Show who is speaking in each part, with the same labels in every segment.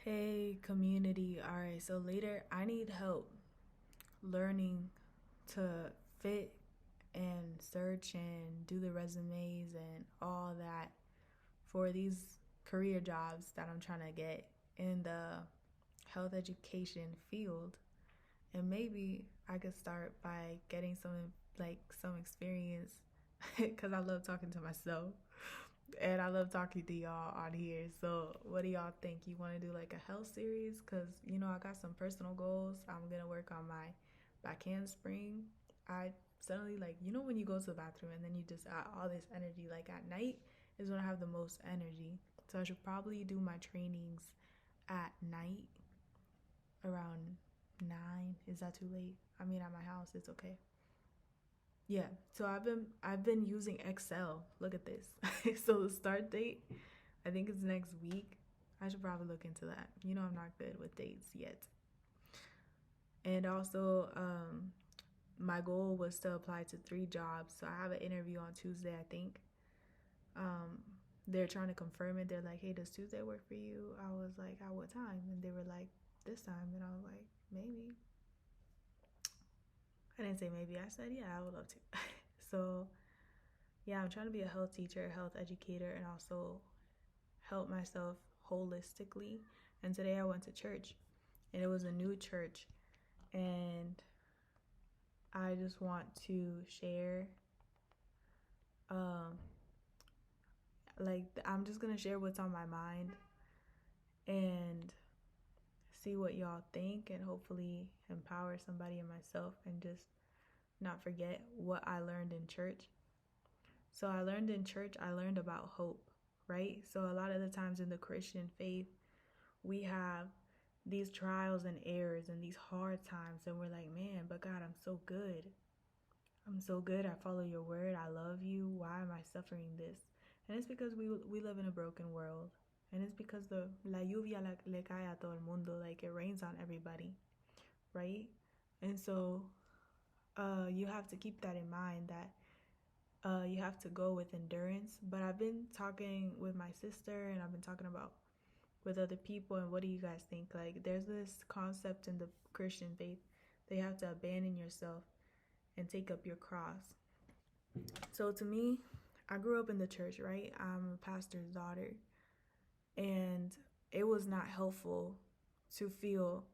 Speaker 1: Hey, community. All right, so later I need help learning to fit and search and do the resumes and all that for these career jobs that I'm trying to get in the health education field. And maybe I could start by getting some experience because I love talking to myself. And I love talking to y'all on here. So, what do y'all think? You want to do like a health series? Because, I got some personal goals. I'm going to work on my back handspring. I suddenly, like, when you go to the bathroom and then you just add all this energy, like at night is when I have the most energy. So, I should probably do my trainings at night around 9. Is that too late? I mean, at my house, it's okay. Yeah, so I've been using Excel. Look at this. So the start date, I think it's next week. I should probably look into that. I'm not good with dates yet. And also, my goal was to apply to 3 jobs. So I have an interview on Tuesday, I think. Um, they're trying to confirm it. They're like, "Hey, does Tuesday work for you?" I was like, "At what time?" And they were like, "This time." And I was like, "Maybe." I didn't say maybe. I said, "Yeah, I would love to." So yeah, I'm trying to be a health teacher, a health educator, and also help myself holistically. And today I went to church, and it was a new church, and I just want to share. Um, I'm just gonna share what's on my mind and see what y'all think, and hopefully empower somebody and myself, and just not forget what I learned in church. So I learned in church, I learned about hope, right? So a lot of the times in the Christian faith, we have these trials and errors and these hard times, and we're like, man, but God, I'm so good. I'm so good. I follow your word. I love you. Why am I suffering this? And it's because we live in a broken world. And it's because the la lluvia le cae a todo el mundo, like it rains on everybody, right? And so you have to keep that in mind, that you have to go with endurance. But I've been talking with my sister, and I've been talking about with other people, and what do you guys think? Like, there's this concept in the Christian faith, they have to abandon yourself and take up your cross. So to me, I grew up in the church, right? I'm a pastor's daughter, and it was not helpful to feel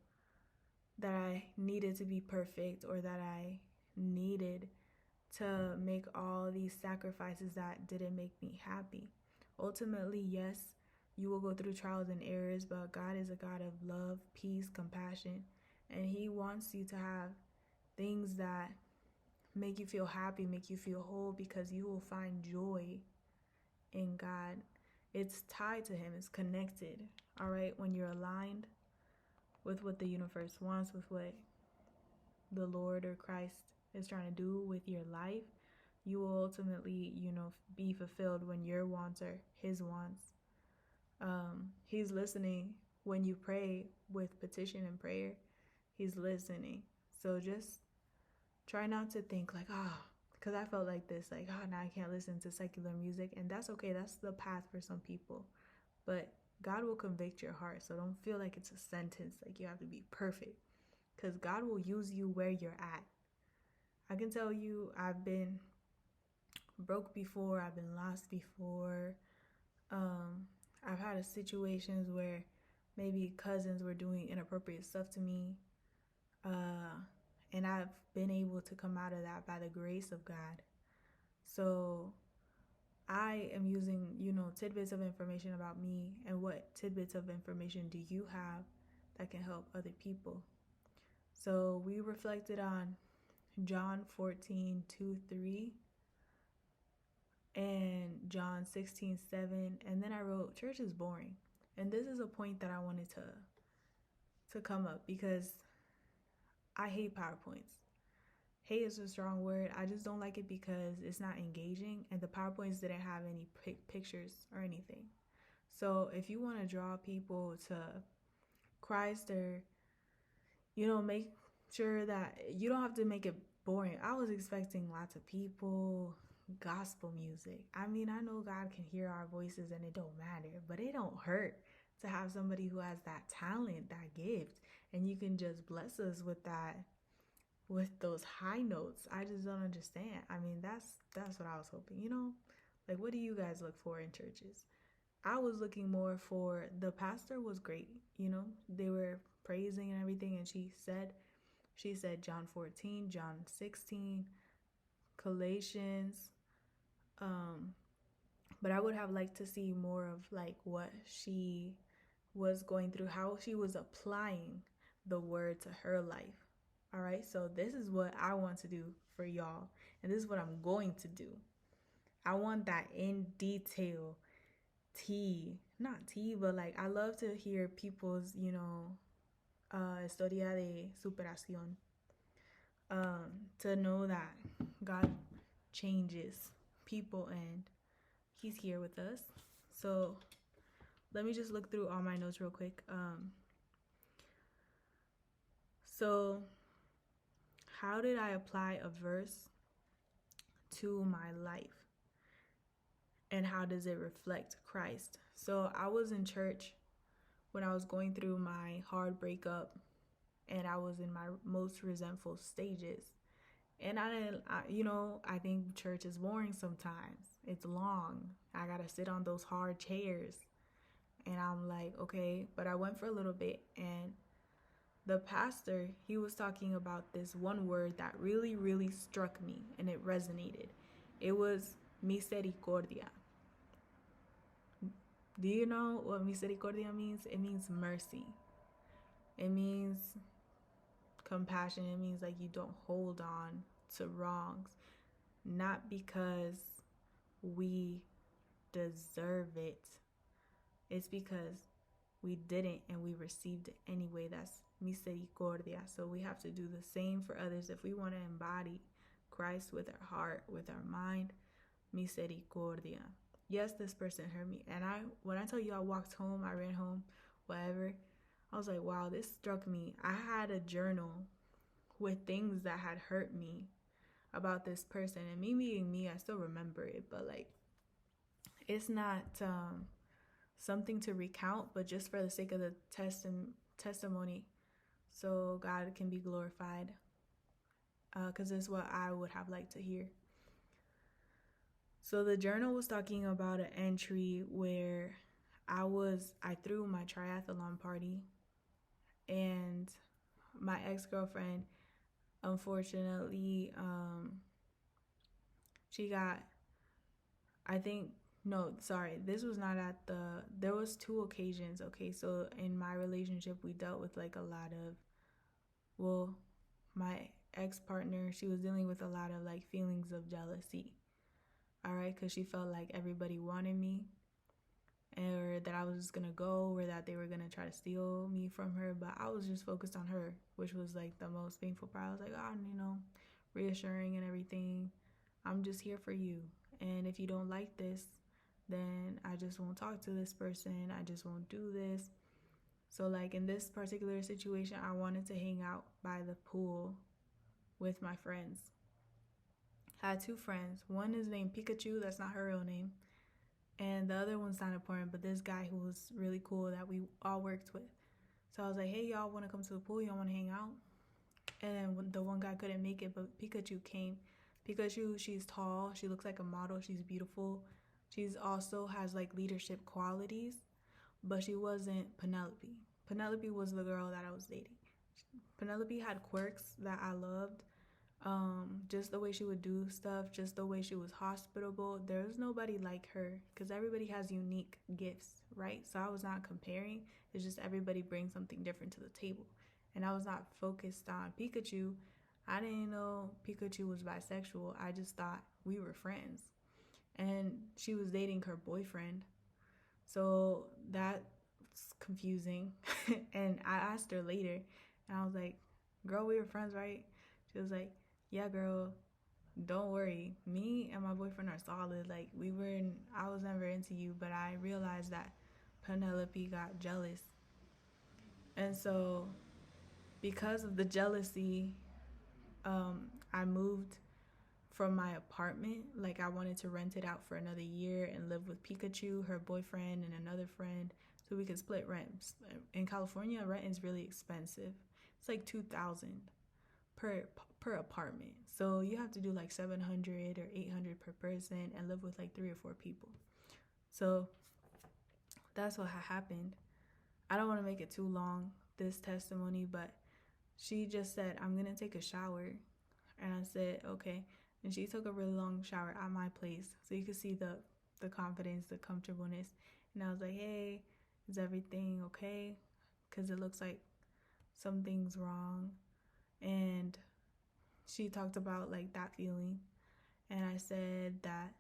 Speaker 1: that I needed to be perfect, or that I needed to make all these sacrifices that didn't make me happy. Ultimately, yes, you will go through trials and errors, but God is a God of love, peace, compassion, and He wants you to have things that make you feel happy, make you feel whole, because you will find joy in God. It's tied to Him, it's connected. All right, when you're aligned with what the universe wants, with what the Lord or Christ is trying to do with your life, you will ultimately, be fulfilled when your wants are His wants. He's listening when you pray with petition and prayer. He's listening. So just try not to think like, because I felt like this, like, now I can't listen to secular music. And that's okay. That's the path for some people. But God will convict your heart. So don't feel like it's a sentence, like you have to be perfect. Because God will use you where you're at. I can tell you, I've been broke before, I've been lost before. Um, I've had situations where maybe cousins were doing inappropriate stuff to me. Uh, and I've been able to come out of that by the grace of God. So I am using, tidbits of information about me, and what tidbits of information do you have that can help other people? So we reflected on John 14:2-3, and John 16:7, and then I wrote church is boring. And this is a point that I wanted to come up, because I hate PowerPoints. Hate is a strong word. I just don't like it because it's not engaging, and the PowerPoints didn't have any pictures or anything. So if you want to draw people to Christ, or make sure that you don't have to make it boring. I was expecting lots of people, gospel music. I mean, I know God can hear our voices and it don't matter, but it don't hurt. to have somebody who has that talent, that gift, and you can just bless us with that, with those high notes. I just don't understand. I mean, that's what I was hoping, you know? Like, what do you guys look for in churches? I was looking more for, the pastor was great, you know? They were praising and everything, and she said John 14, John 16, Galatians, um but I would have liked to see more of like what she was going through, how she was applying the word to her life. All right, so this is what I want to do for y'all, and this is what I'm going to do. I want that in detail tea, not tea, but like I love to hear people's, historia de superación, to know that God changes people and He's here with us. So let me just look through all my notes real quick. So how did I apply a verse to my life? And how does it reflect Christ? So I was in church when I was going through my hard breakup, and I was in my most resentful stages. And I think church is boring sometimes. It's long. I gotta sit on those hard chairs. And I'm like, okay. But I went for a little bit, and the pastor, he was talking about this one word that really, really struck me, and it resonated. It was misericordia. Do you know what misericordia means? It means mercy. It means compassion. It means like you don't hold on to wrongs, not because we deserve it. It's because we didn't and we received it anyway. That's misericordia. So we have to do the same for others if we want to embody Christ with our heart, with our mind. Misericordia. Yes, this person hurt me, and when I tell you I walked home, I ran home, whatever, I was like, wow, this struck me. I had a journal with things that had hurt me about this person, and me being me, I still remember it, but like, it's not something to recount, but just for the sake of the testimony, so God can be glorified, because it's what I would have liked to hear. So the journal was talking about an entry where I threw my triathlon party, and my ex-girlfriend, unfortunately, she got, I think, no, sorry, this was not there was 2 occasions. Okay, so in my relationship, we dealt with like a lot of, well, my ex-partner, she was dealing with a lot of like feelings of jealousy. All right, because she felt like everybody wanted me, or that I was just gonna go, or that they were gonna try to steal me from her. But I was just focused on her, which was like the most painful part. I was like, reassuring and everything. I'm just here for you, and if you don't like this, then I just won't talk to this person. I just won't do this. So like in this particular situation, I wanted to hang out by the pool with my friends. I had 2 friends. One is named Pikachu. That's not her real name. And the other one's not important, but this guy who was really cool that we all worked with. So I was like, hey, y'all want to come to the pool? Y'all want to hang out? And then the one guy couldn't make it, but Pikachu came. Pikachu, she's tall. She looks like a model. She's beautiful. She's also has like leadership qualities, but she wasn't Penelope. Penelope was the girl that I was dating. Penelope had quirks that I loved. Just the way she would do stuff, just the way she was hospitable. There was nobody like her, because everybody has unique gifts, right? So I was not comparing. It's just everybody brings something different to the table. And I was not focused on Pikachu. I didn't know Pikachu was bisexual. I just thought we were friends. And she was dating her boyfriend. So that's confusing. And I asked her later, and I was like, girl, we were friends, right? She was like, yeah, girl, don't worry. Me and my boyfriend are solid. Like, I was never into you, but I realized that Penelope got jealous. And so, because of the jealousy, I moved from my apartment. Like, I wanted to rent it out for another year and live with Pikachu, her boyfriend, and another friend. so we could split rent. In California, rent is really expensive. It's like 2,000 per apartment. So you have to do like 700 or 800 per person and live with like 3 or 4 people. So that's what happened. I don't want to make it too long, this testimony, but she just said, I'm going to take a shower. And I said, okay. And she took a really long shower at my place. So you could see the confidence, the comfortableness. And I was like, hey, is everything okay? Because it looks like something's wrong. And she talked about like that feeling. And I said that,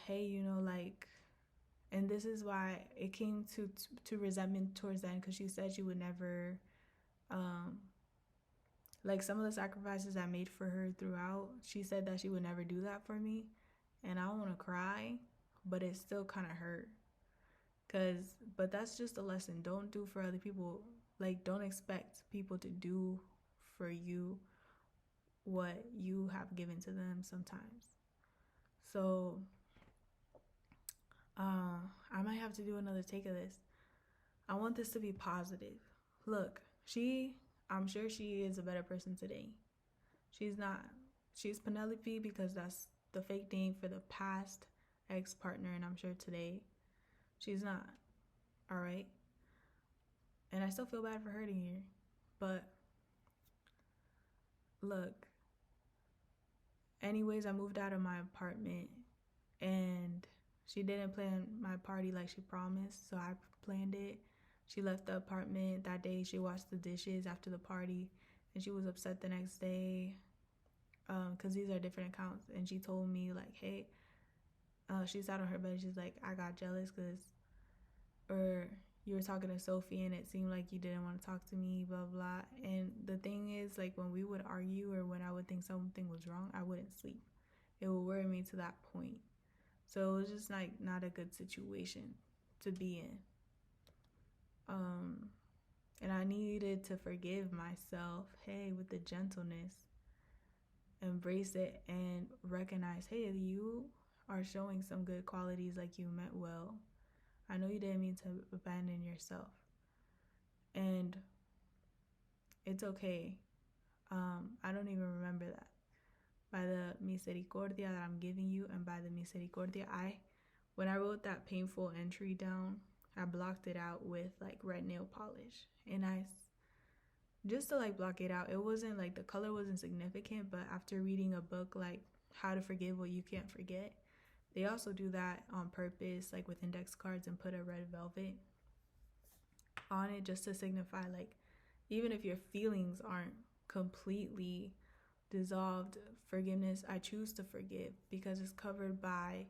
Speaker 1: hey, you know, like, and this is why it came to resentment towards the end, because she said she would never, like some of the sacrifices I made for her throughout, she said that she would never do that for me. And I don't want to cry, but it still kind of hurt. But that's just a lesson. Don't do for other people. Like, don't expect people to do for you what you have given to them sometimes. So, I might have to do another take of this. I want this to be positive. Look, I'm sure she is a better person today. She's not. She's Penelope because that's the fake name for the past ex-partner, and I'm sure today she's not. All right? And I still feel bad for hurting her. But look, anyways, I moved out of my apartment and she didn't plan my party like she promised, so I planned it. She left the apartment that day. She washed the dishes after the party, and she was upset the next day because these are different accounts. And she told me, like, hey, she sat on her bed. She's like, I got jealous or you were talking to Sophie and it seemed like you didn't want to talk to me, blah, blah. And the thing is, like, when we would argue or when I would think something was wrong, I wouldn't sleep. It would worry me to that point. So it was just like not a good situation to be in. And I needed to forgive myself, hey, with the gentleness, embrace it and recognize, hey, you are showing some good qualities, like you meant well. I know you didn't mean to abandon yourself. And it's okay. I don't even remember that. By the misericordia that I'm giving you, and by the misericordia, when I wrote that painful entry down, I blocked it out with like red nail polish. And just to like block it out, it wasn't like the color wasn't significant, but after reading a book like How to Forgive What You Can't Forget, they also do that on purpose, like with index cards, and put a red velvet on it just to signify, like, even if your feelings aren't completely dissolved, forgiveness, I choose to forgive because it's covered by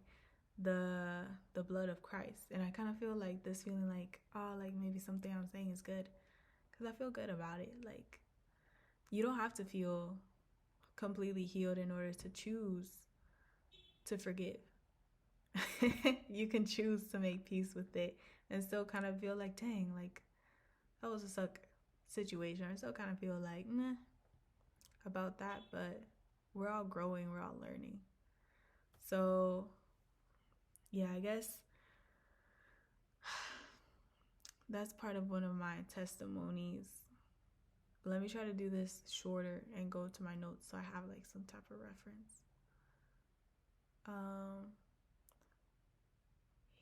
Speaker 1: the blood of Christ. And I kind of feel like this feeling like, oh, like maybe something I'm saying is good because I feel good about it. Like, you don't have to feel completely healed in order to choose to forgive. You can choose to make peace with it and still kind of feel like, dang, like that was a suck situation. I still kind of feel like meh about that, but we're all growing, we're all learning. So yeah, I guess that's part of one of my testimonies. But let me try to do this shorter and go to my notes so I have like some type of reference.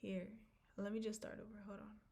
Speaker 1: Here, let me just start over. Hold on.